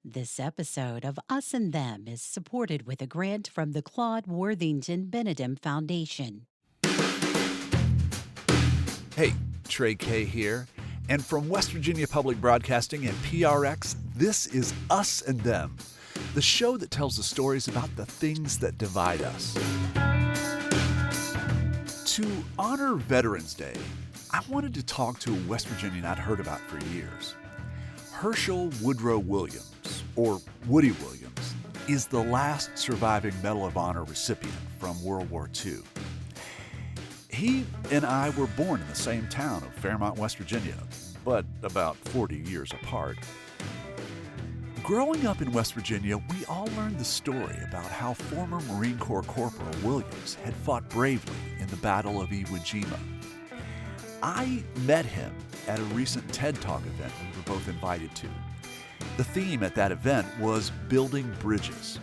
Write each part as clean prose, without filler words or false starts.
This episode of Us and Them is supported with a grant from the Claude Worthington Benedum Foundation. Hey, Trey Kay here. And from West Virginia Public Broadcasting and PRX, this is Us and Them, the show that tells the stories about the things that divide us. To honor Veterans Day, I wanted to talk to a West Virginian I'd heard about for years. Hershel Woodrow Williams, or Woody Williams, is the last surviving Medal of Honor recipient from World War II. He and I were born in the same town of Fairmont, West Virginia, but about 40 years apart. Growing up in West Virginia, we all learned the story about how former Marine Corps Corporal Williams had fought bravely in the Battle of Iwo Jima. I met him at a recent TED Talk event we were both invited to. The theme at that event was building bridges,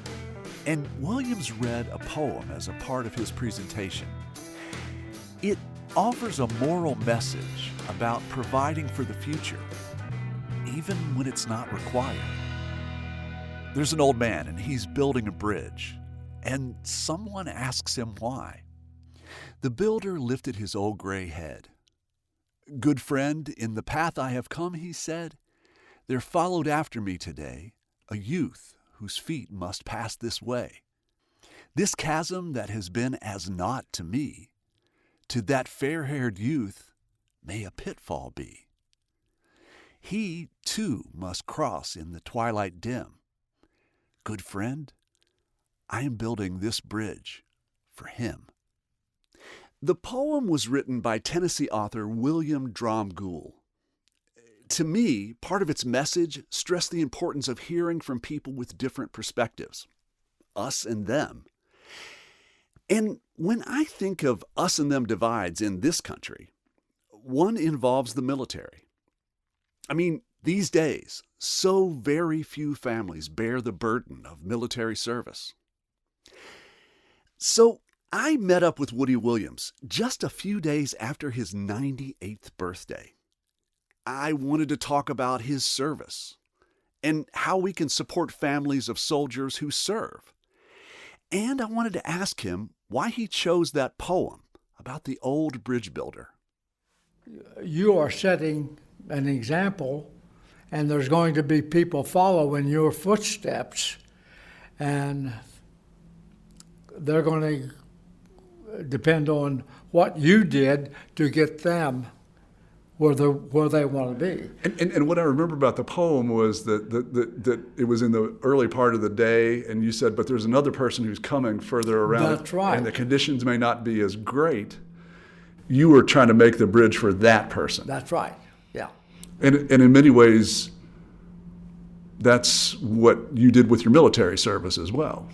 and Williams read a poem as a part of his presentation. It offers a moral message about providing for the future, even when it's not required. There's an old man and he's building a bridge, and someone asks him why. The builder lifted his old gray head. "Good friend, in the path I have come," he said, "there followed after me today a youth whose feet must pass this way. This chasm that has been as naught to me, to that fair-haired youth may a pitfall be. He, too, must cross in the twilight dim. Good friend, I am building this bridge for him." The poem was written by Tennessee author William Dromgoole. To me, part of its message stressed the importance of hearing from people with different perspectives, us and them. And when I think of us and them divides in this country, one involves the military. I mean, these days, so very few families bear the burden of military service. So I met up with Woody Williams just a few days after his 98th birthday. I wanted to talk about his service and how we can support families of soldiers who serve. And I wanted to ask him why he chose that poem about the old bridge builder. You are setting an example, and there's going to be people following your footsteps, and they're going to depend on what you did to get them where they want to be. And what I remember about the poem was that it was in the early part of the day, and you said, but there's another person who's coming further around. That's right. And the conditions may not be as great. You were trying to make the bridge for that person. That's right, yeah. And in many ways, that's what you did with your military service as well.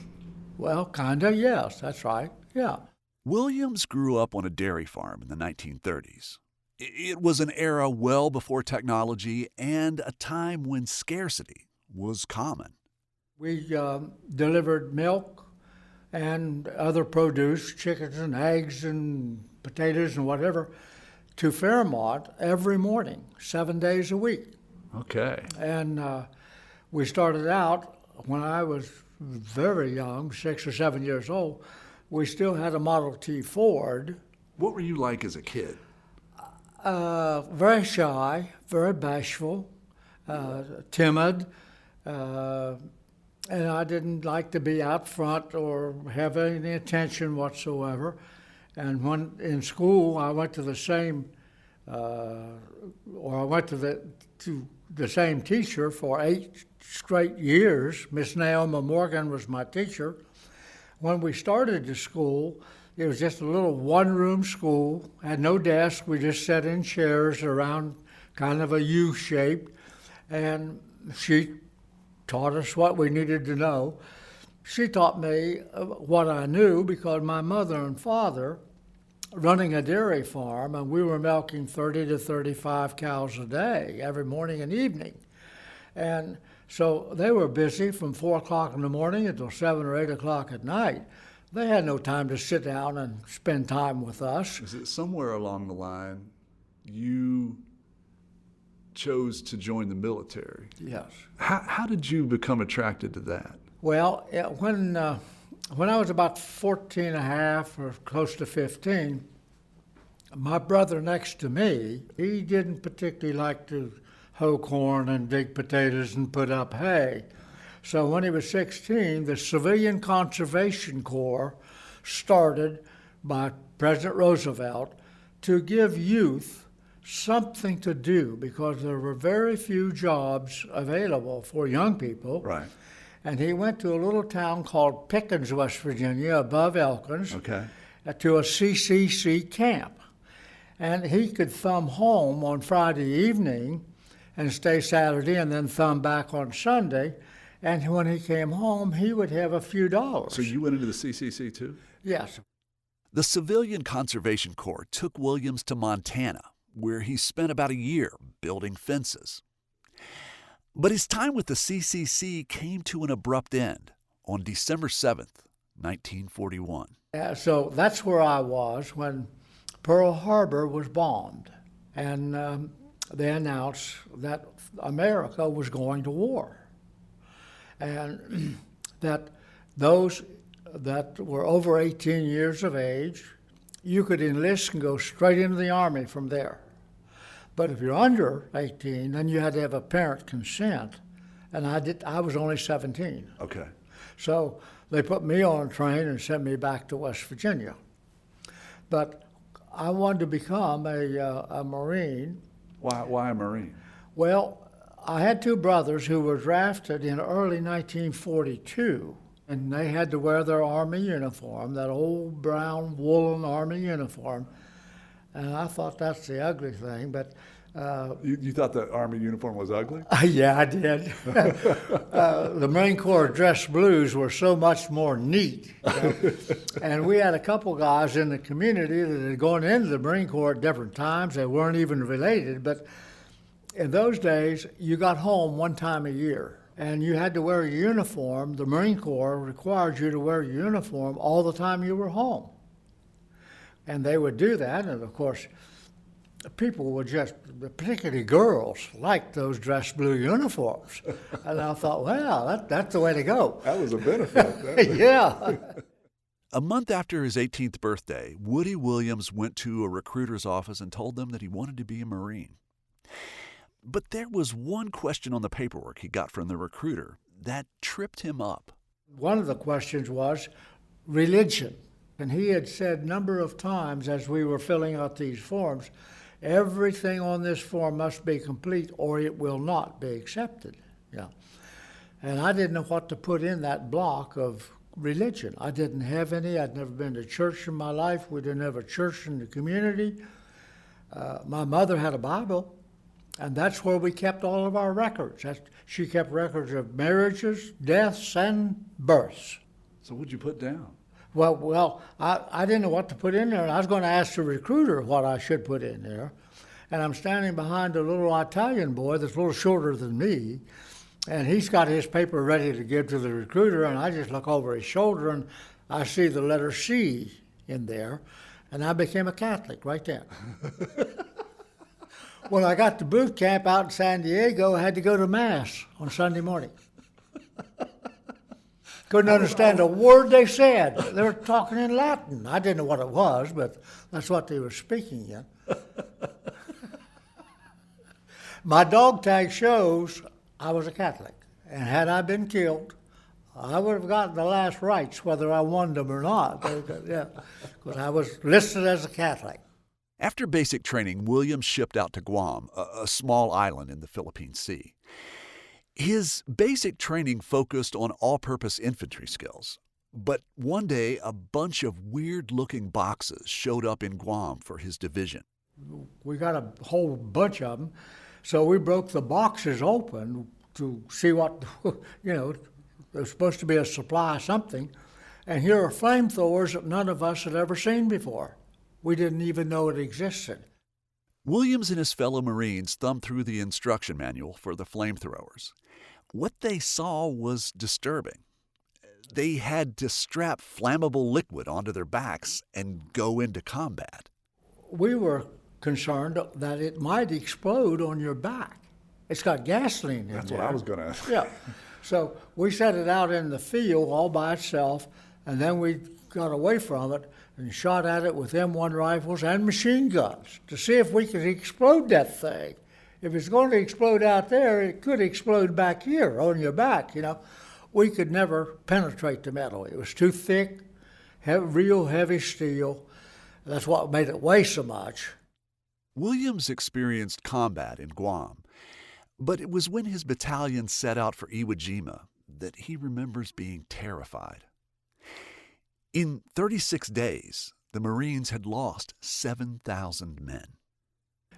Well, kind of, yes, that's right, yeah. Williams grew up on a dairy farm in the 1930s. It was an era well before technology and a time when scarcity was common. We delivered milk and other produce, chickens and eggs and potatoes and whatever, to Fairmont every morning, 7 days a week. Okay. And we started out when I was very young, 6 or 7 years old. We still had a Model T Ford. What were you like as a kid? Very shy, very bashful, timid, and I didn't like to be out front or have any attention whatsoever. And when in school, I went to the same, to the same teacher for 8 straight years. Miss Naomi Morgan was my teacher. When we started the school, it was just a little one-room school, had no desk. We just sat in chairs around kind of a U shape, and she taught us what we needed to know. She taught me what I knew because my mother and father running a dairy farm, and we were milking 30 to 35 cows a day every morning and evening. And so they were busy from 4 o'clock in the morning until 7 or 8 o'clock at night. They had no time to sit down and spend time with us. Is it somewhere along the line you chose to join the military. Yes. How did you become attracted to that? Well, when I was about 14 and a half or close to 15, my brother next to me, he didn't particularly like to hoe corn and dig potatoes and put up hay. So when he was 16, the Civilian Conservation Corps started by President Roosevelt to give youth something to do because there were very few jobs available for young people. Right. And he went to a little town called Pickens, West Virginia, above Elkins, Okay. to a CCC camp. And he could thumb home on Friday evening and stay Saturday and then thumb back on Sunday. And when he came home, he would have a few dollars. So you went into the CCC too? Yes. The Civilian Conservation Corps took Williams to Montana, where he spent about a year building fences. But his time with the CCC came to an abrupt end on December 7th, 1941. So that's where I was when Pearl Harbor was bombed. And they announced that America was going to war. And that those that were over 18 years of age, you could enlist and go straight into the Army from there. But if you're under 18, then you had to have a parent consent, and I was only 17. Okay. So they put me on a train and sent me back to West Virginia. But I wanted to become a Marine. Why a Marine? Well, I had two brothers who were drafted in early 1942, and they had to wear their Army uniform, that old brown woolen Army uniform. And I thought that's the ugly thing, but You thought the Army uniform was ugly? yeah, I did. The Marine Corps dress blues were so much more neat. You know? And we had a couple guys in the community that had gone into the Marine Corps at different times. They weren't even related, but in those days, you got home one time a year, and you had to wear a uniform. The Marine Corps required you to wear a uniform all the time you were home. And they would do that, and of course, people would just, particularly girls, liked those dress blue uniforms. And I thought, well, that's the way to go. That was a benefit. Yeah. A month after his 18th birthday, Woody Williams went to a recruiter's office and told them that he wanted to be a Marine. But there was one question on the paperwork he got from the recruiter that tripped him up. One of the questions was religion. And he had said a number of times as we were filling out these forms, everything on this form must be complete or it will not be accepted. Yeah. And I didn't know what to put in that block of religion. I didn't have any. I'd never been to church in my life. We didn't have a church in the community. My mother had a Bible, and that's where we kept all of our records. She kept records of marriages, deaths, and births. So what'd you put down? Well, I didn't know what to put in there, and I was going to ask the recruiter what I should put in there. And I'm standing behind a little Italian boy that's a little shorter than me, and he's got his paper ready to give to the recruiter, and I just look over his shoulder, and I see the letter C in there, and I became a Catholic right then. When I got to boot camp out in San Diego, I had to go to Mass on Sunday morning. Couldn't understand a word they said. They were talking in Latin. I didn't know what it was, but that's what they were speaking in. My dog tag shows I was a Catholic. And had I been killed, I would have gotten the last rites, whether I wanted them or not. Yeah, because I was listed as a Catholic. After basic training, Williams shipped out to Guam, a small island in the Philippine Sea. His basic training focused on all-purpose infantry skills. But one day, a bunch of weird-looking boxes showed up in Guam for his division. We got a whole bunch of them, so we broke the boxes open to see what, there's supposed to be a supply of something. And here are flamethrowers that none of us had ever seen before. We didn't even know it existed. Williams and his fellow Marines thumbed through the instruction manual for the flamethrowers. What they saw was disturbing. They had to strap flammable liquid onto their backs and go into combat. We were concerned that it might explode on your back. It's got gasoline in there. That's what I was going to ask. Yeah. So we set it out in the field all by itself, and then we got away from it and shot at it with M1 rifles and machine guns to see if we could explode that thing. If it's going to explode out there, it could explode back here on your back, you know. We could never penetrate the metal. It was too thick, real heavy steel. That's what made it weigh so much. Williams experienced combat in Guam, but it was when his battalion set out for Iwo Jima that he remembers being terrified. In 36 days, the Marines had lost 7,000 men.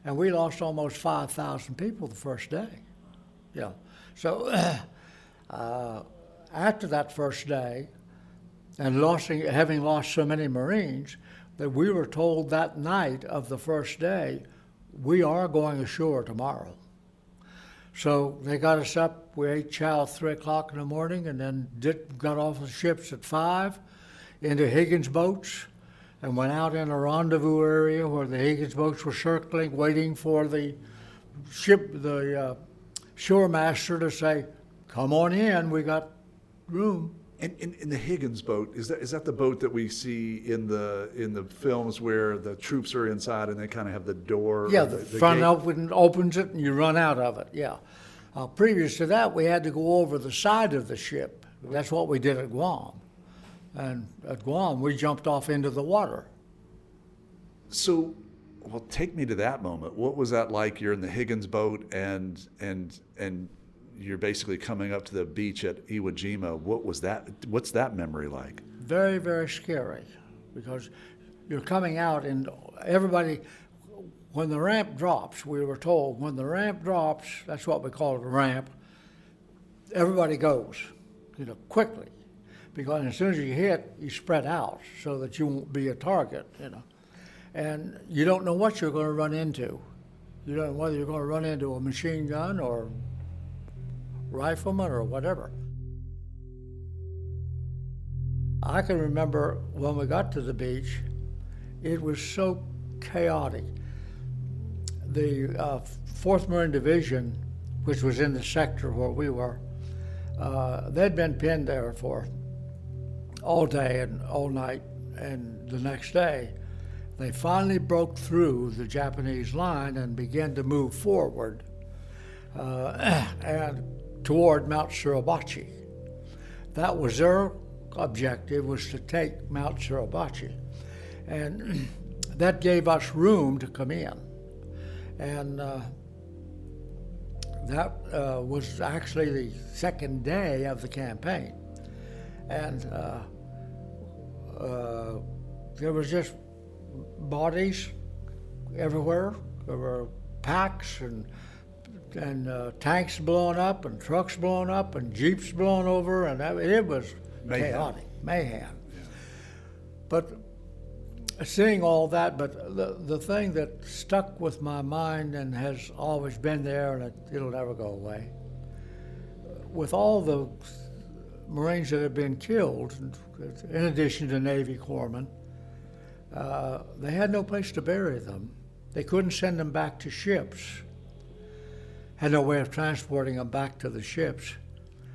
And we lost almost 5,000 people the first day. Yeah. So after that first day, and having lost so many Marines, that we were told that night of the first day, we are going ashore tomorrow. So they got us up. We ate chow at 3 o'clock in the morning, and then got off the ships at 5 into Higgins boats, and went out in a rendezvous area where the Higgins boats were circling, waiting for the shore master to say, "Come on in, we got room." And in the Higgins boat, is that the boat that we see in the films where the troops are inside and they kind of have the door? Yeah, the front opens it and you run out of it, yeah. Previous to that, we had to go over the side of the ship. That's what we did at Guam. And at Guam, we jumped off into the water. So, well, take me to that moment. What was that like? You're in the Higgins boat and you're basically coming up to the beach at Iwo Jima. What was that? What's that memory like? Very, very scary, because you're coming out and everybody, when the ramp drops, we were told, when the ramp drops, that's what we call it, a ramp, everybody goes, quickly. Because as soon as you hit, you spread out so that you won't be a target, And you don't know what you're going to run into. You don't know whether you're going to run into a machine gun or rifleman or whatever. I can remember when we got to the beach, it was so chaotic. The 4th Marine Division, which was in the sector where we were, they'd been pinned there for all day and all night, and the next day they finally broke through the Japanese line and began to move forward and toward Mount Suribachi. That was their objective, was to take Mount Suribachi, and that gave us room to come in. And that was actually the second day of the campaign. And there was just bodies everywhere. There were packs and tanks blowing up and trucks blowing up and jeeps blowing over, and it was chaotic, mayhem. Yeah. But seeing all that, but the thing that stuck with my mind and has always been there, and it'll never go away, with all the Marines that have been killed, in addition to Navy corpsmen, they had no place to bury them. They couldn't send them back to ships. Had no way of transporting them back to the ships.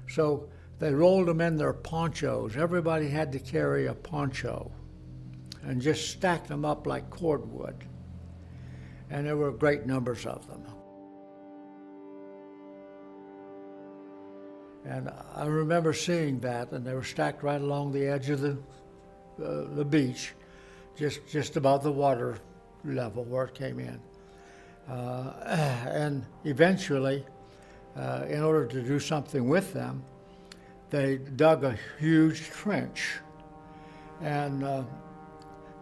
So they rolled them in their ponchos. Everybody had to carry a poncho and just stacked them up like cordwood. And there were great numbers of them. And I remember seeing that, and they were stacked right along the edge of the beach, just above the water level where it came in. And eventually, in order to do something with them, they dug a huge trench and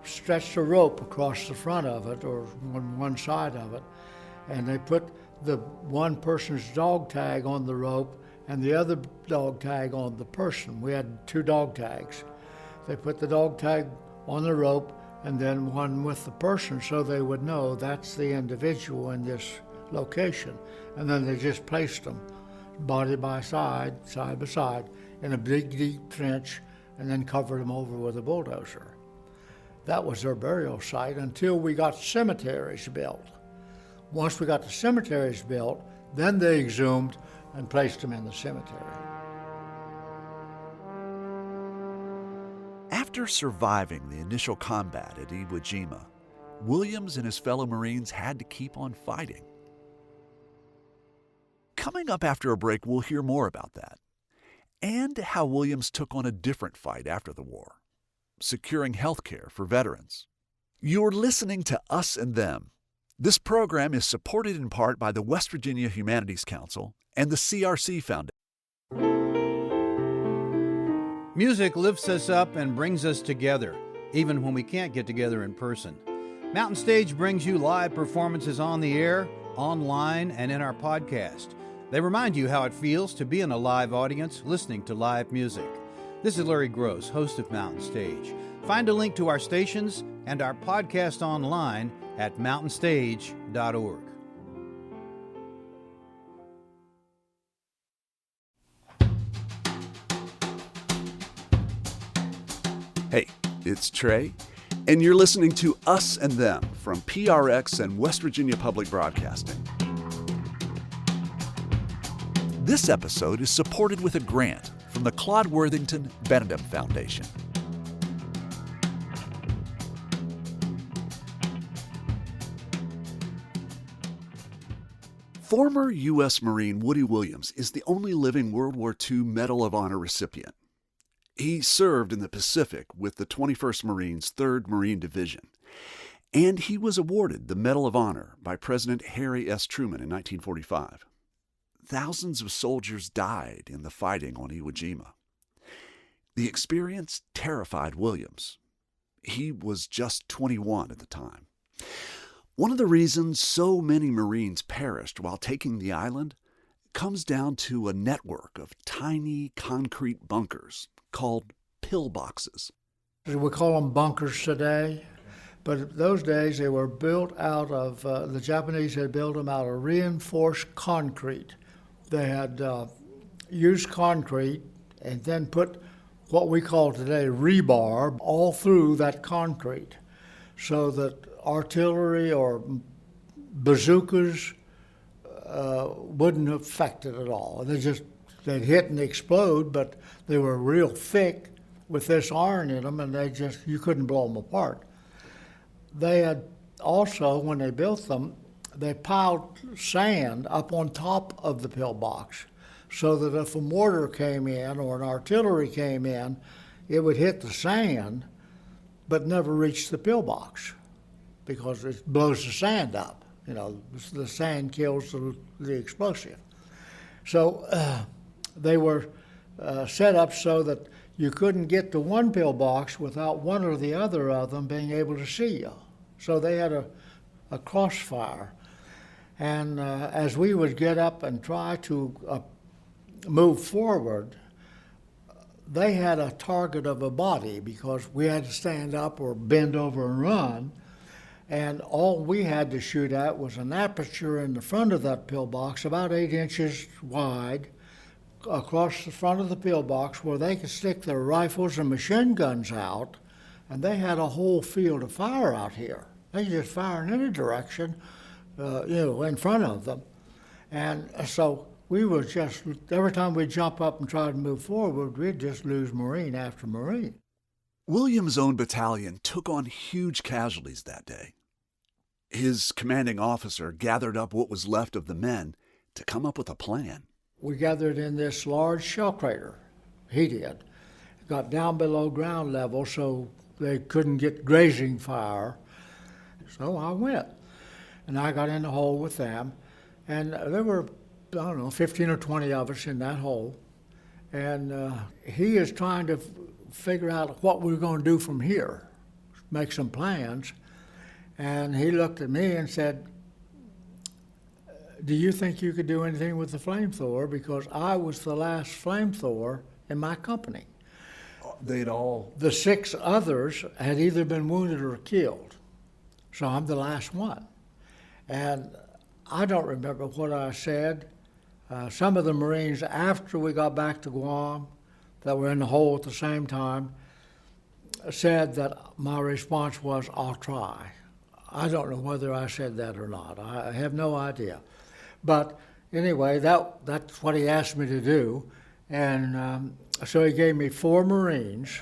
stretched a rope across the front of it, or on one side of it, and they put the one person's dog tag on the rope and the other dog tag on the person. We had 2 dog tags. They put the dog tag on the rope and then one with the person, so they would know that's the individual in this location. And then they just placed them body by side by side, in a big, deep trench, and then covered them over with a bulldozer. That was their burial site until we got cemeteries built. Once we got the cemeteries built, Then they exhumed and placed him in the cemetery. After surviving the initial combat at Iwo Jima, Williams and his fellow Marines had to keep on fighting. Coming up after a break, we'll hear more about that, and how Williams took on a different fight after the war, securing health care for veterans. You're listening to Us and Them. This program is supported in part by the West Virginia Humanities Council and the CRC Foundation. Music lifts us up and brings us together, even when we can't get together in person. Mountain Stage brings you live performances on the air, online, and in our podcast. They remind you how it feels to be in a live audience listening to live music. This is Larry Gross, host of Mountain Stage. Find a link to our stations and our podcast online at mountainstage.org. Hey, it's Trey, and you're listening to Us and Them from PRX and West Virginia Public Broadcasting. This episode is supported with a grant from the Claude Worthington Benedum Foundation. Former U.S. Marine Woody Williams is the only living World War II Medal of Honor recipient. He served in the Pacific with the 21st Marines, 3rd Marine Division, and he was awarded the Medal of Honor by President Harry S. Truman in 1945. Thousands of soldiers died in the fighting on Iwo Jima. The experience terrified Williams. He was just 21 at the time. One of the reasons so many Marines perished while taking the island comes down to a network of tiny concrete bunkers called pillboxes. We call them bunkers today, but those days they were built out of, the Japanese had built them out of reinforced concrete. They had used concrete and then put what we call today rebar all through that concrete so that artillery or bazookas wouldn't affect it at all. They'd hit and explode, but they were real thick with this iron in them, and you couldn't blow them apart. They had also, when they built them, they piled sand up on top of the pillbox so that if a mortar came in or an artillery came in, it would hit the sand but never reach the pillbox because it blows the sand up. You know, the sand kills the explosive. So they were set up so that you couldn't get to one pillbox without one or the other of them being able to see you. So they had a crossfire. And as we would get up and try to move forward, they had a target of a body because we had to stand up or bend over and run. And all we had to shoot at was an aperture in the front of that pillbox, about 8 inches wide, across the front of the pillbox where they could stick their rifles and machine guns out. And they had a whole field of fire out here. They could just fire in any direction, in front of them. And so we were just, every time we'd jump up and try to move forward, we'd just lose Marine after Marine. Williams' own battalion took on huge casualties that day. His commanding officer gathered up what was left of the men to come up with a plan. We gathered in this large shell crater. He did. Got down below ground level so they couldn't get grazing fire. So I went. And I got in the hole with them. And there were, 15 or 20 of us in that hole. And he is trying to figure out what we're going to do from here, make some plans. And he looked at me and said, "Do you think you could do anything with the flamethrower?" Because I was the last flamethrower in my company. The 6 others had either been wounded or killed. So I'm the last one. And I don't remember what I said. Some of the Marines, after we got back to Guam, that were in the hole at the same time, said that my response was, "I'll try." I don't know whether I said that or not. I have no idea. But anyway, that's what he asked me to do. And so he gave me 4 Marines.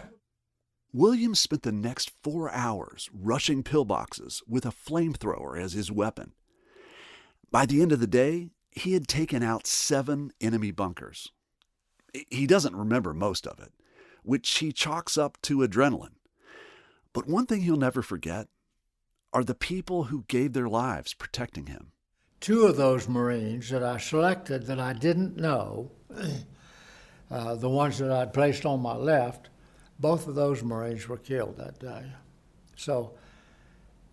Williams spent the next 4 hours rushing pillboxes with a flamethrower as his weapon. By the end of the day, he had taken out 7 enemy bunkers. He doesn't remember most of it, which he chalks up to adrenaline. But one thing he'll never forget are the people who gave their lives protecting him. 2 of those Marines that I selected that I didn't know, the ones that I'd placed on my left, both of those Marines were killed that day. So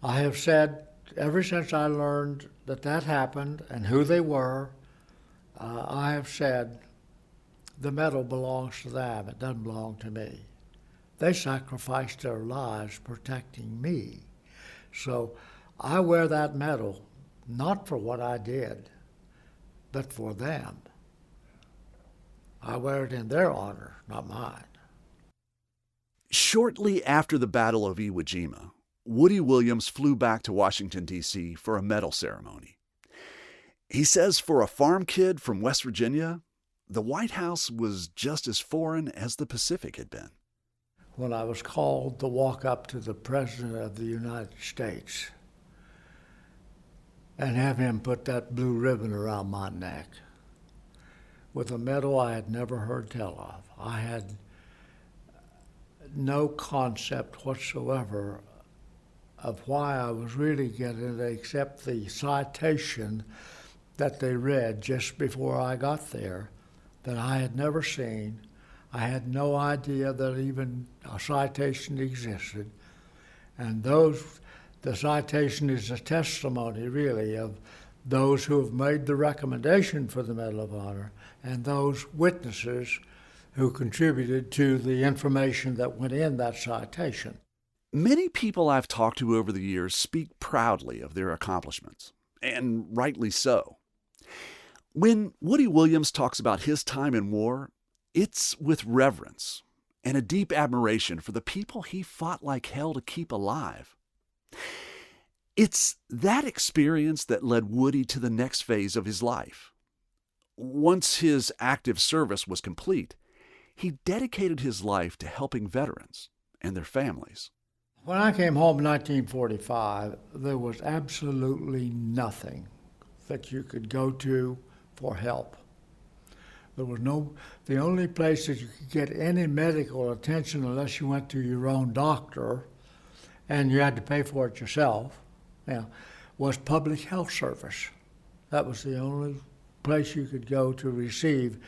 I have said, ever since I learned that happened and who they were, I have said, the medal belongs to them. It doesn't belong to me. They sacrificed their lives protecting me. So I wear that medal not for what I did, but for them. I wear it in their honor, not mine. Shortly after the Battle of Iwo Jima, Woody Williams flew back to Washington, D.C. for a medal ceremony. He says for a farm kid from West Virginia, the White House was just as foreign as the Pacific had been. When I was called to walk up to the President of the United States and have him put that blue ribbon around my neck with a medal I had never heard tell of, I had no concept whatsoever of why I was really getting it except the citation that they read just before I got there that I had never seen. I had no idea that even a citation existed. And the citation is a testimony, really, of those who have made the recommendation for the Medal of Honor and those witnesses who contributed to the information that went in that citation. Many people I've talked to over the years speak proudly of their accomplishments, and rightly so. When Woody Williams talks about his time in war, it's with reverence and a deep admiration for the people he fought like hell to keep alive. It's that experience that led Woody to the next phase of his life. Once his active service was complete, he dedicated his life to helping veterans and their families. When I came home in 1945, there was absolutely nothing that you could go to for help. There was the only place that you could get any medical attention unless you went to your own doctor and you had to pay for it yourself, was public health service. That was the only place you could go to receive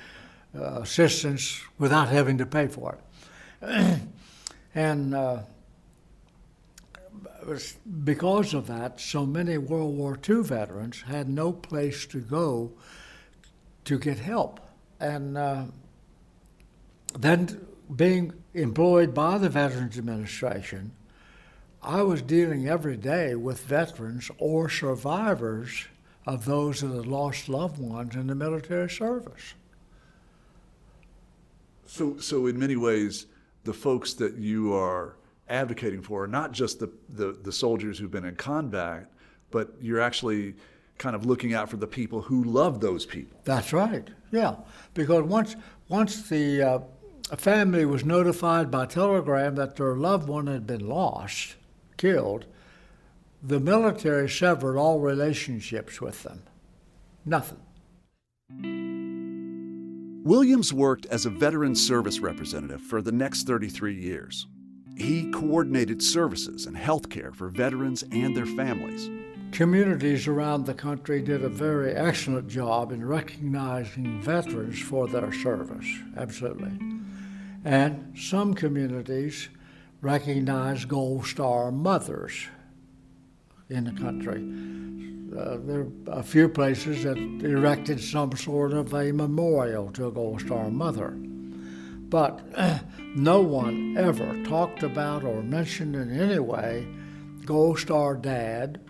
assistance without having to pay for it. And because of that, so many World War II veterans had no place to go to get help. And then being employed by the Veterans Administration, I was dealing every day with veterans or survivors of those that had lost loved ones in the military service. So in many ways, the folks that you are advocating for are not just the soldiers who've been in combat, but you're actually kind of looking out for the people who love those people. That's right, yeah. Because once the family was notified by telegram that their loved one had been lost, killed, the military severed all relationships with them. Nothing. Williams worked as a veteran service representative for the next 33 years. He coordinated services and health care for veterans and their families. Communities around the country did a very excellent job in recognizing veterans for their service, absolutely. And some communities recognized Gold Star mothers in the country. There are a few places that erected some sort of a memorial to a Gold Star mother. But no one ever talked about or mentioned in any way Gold Star dad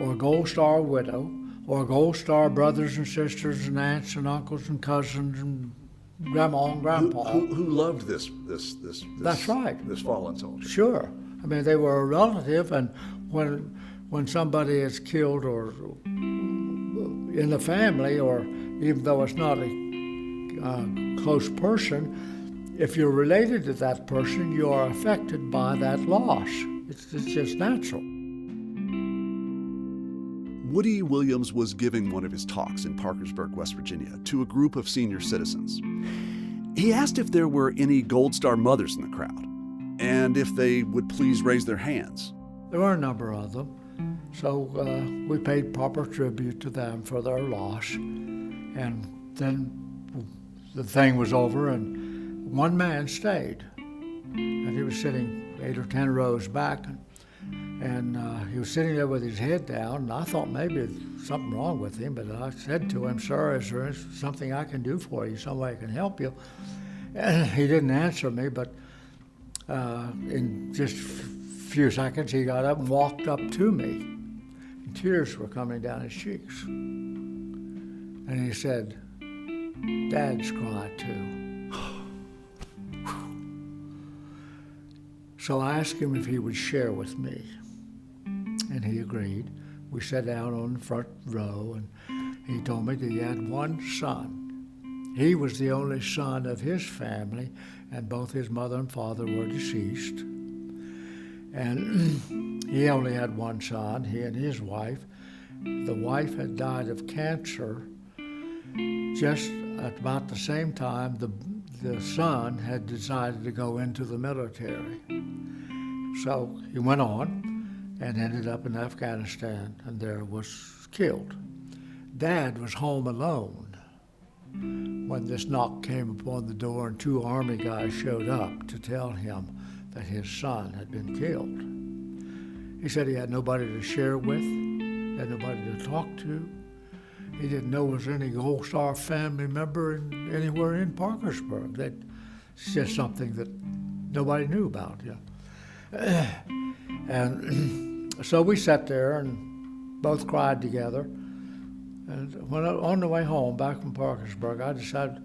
or Gold Star widow or Gold Star brothers and sisters and aunts and uncles and cousins and grandma and grandpa. Who loved this That's right. This fallen soldier. Sure. I mean, they were a relative, and when somebody is killed or in the family, or even though it's not a close person, if you're related to that person, you are affected by that loss. It's just natural. Woody Williams was giving one of his talks in Parkersburg, West Virginia, to a group of senior citizens. He asked if there were any Gold Star mothers in the crowd, and if they would please raise their hands. There were a number of them, so we paid proper tribute to them for their loss. And then the thing was over, and one man stayed. And he was sitting 8 or 10 rows back, and he was sitting there with his head down, and I thought maybe there's something wrong with him, but I said to him, "Sir, is there something I can do for you, some way I can help you?" And he didn't answer me, but in just a few seconds he got up and walked up to me, and tears were coming down his cheeks. And he said, "Dad's cried too." So I asked him if he would share with me, and he agreed. We sat down on the front row, and he told me that he had one son. He was the only son of his family, and both his mother and father were deceased. And he only had one son, he and his wife. The wife had died of cancer just at about the same time the son had decided to go into the military. So he went on and ended up in Afghanistan, and there was killed. Dad was home alone when this knock came upon the door, and 2 Army guys showed up to tell him that his son had been killed. He said he had nobody to share with, had nobody to talk to. He didn't know was any Gold Star family member anywhere in Parkersburg. It's just something that nobody knew about. Yeah. And so we sat there and both cried together. And when on the way home back from Parkersburg, I decided,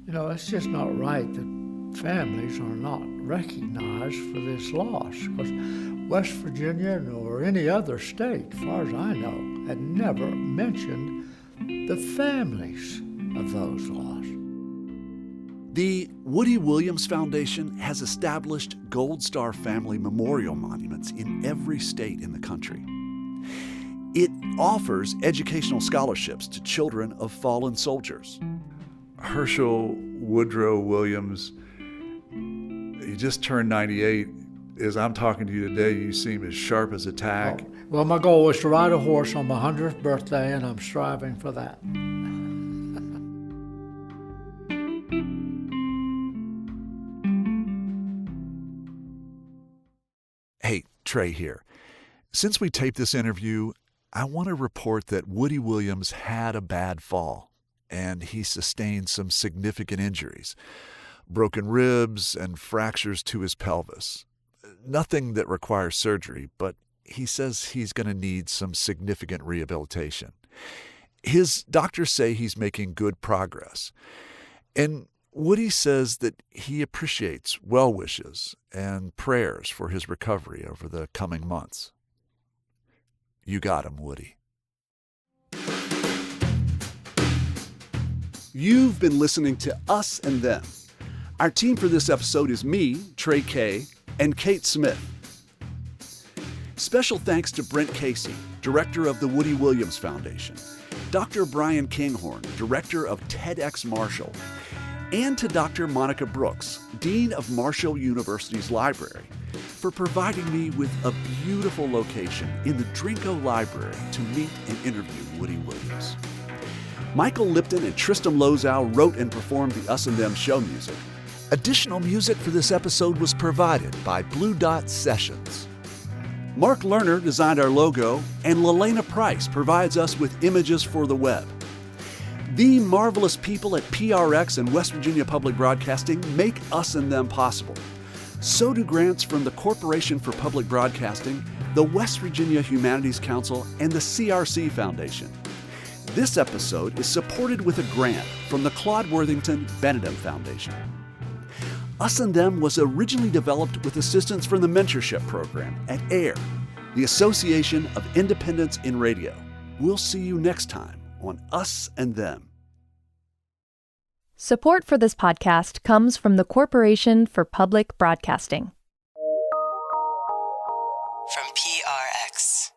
it's just not right that families are not recognized for this loss. Because West Virginia or any other state, as far as I know, had never mentioned the families of those lost. The Woody Williams Foundation has established Gold Star family memorial monuments in every state in the country. It offers educational scholarships to children of fallen soldiers. Hershel Woodrow Williams, he just turned 98. As I'm talking to you today, you seem as sharp as a tack. Oh, well, my goal was to ride a horse on my 100th birthday, and I'm striving for that. Hey, Trey here. Since we taped this interview, I want to report that Woody Williams had a bad fall, and he sustained some significant injuries, broken ribs and fractures to his pelvis. Nothing that requires surgery, but he says he's going to need some significant rehabilitation. His doctors say he's making good progress. And Woody says that he appreciates well wishes and prayers for his recovery over the coming months. You got him, Woody. You've been listening to Us and Them. Our team for this episode is me, Trey Kay, and Kate Smith. Special thanks to Brent Casey, director of the Woody Williams Foundation, Dr. Brian Kinghorn, director of TEDx Marshall, and to Dr. Monica Brooks, dean of Marshall University's library, for providing me with a beautiful location in the Drinko Library to meet and interview Woody Williams. Michael Lipton and Tristan Lozow wrote and performed the Us and Them show music. Additional music for this episode was provided by Blue Dot Sessions. Mark Lerner designed our logo, and Lelena Price provides us with images for the web. The marvelous people at PRX and West Virginia Public Broadcasting make Us and Them possible. So do grants from the Corporation for Public Broadcasting, the West Virginia Humanities Council, and the CRC Foundation. This episode is supported with a grant from the Claude Worthington Benedum Foundation. Us and Them was originally developed with assistance from the mentorship program at AIR, the Association of Independents in Radio. We'll see you next time on Us and Them. Support for this podcast comes from the Corporation for Public Broadcasting. From PRX.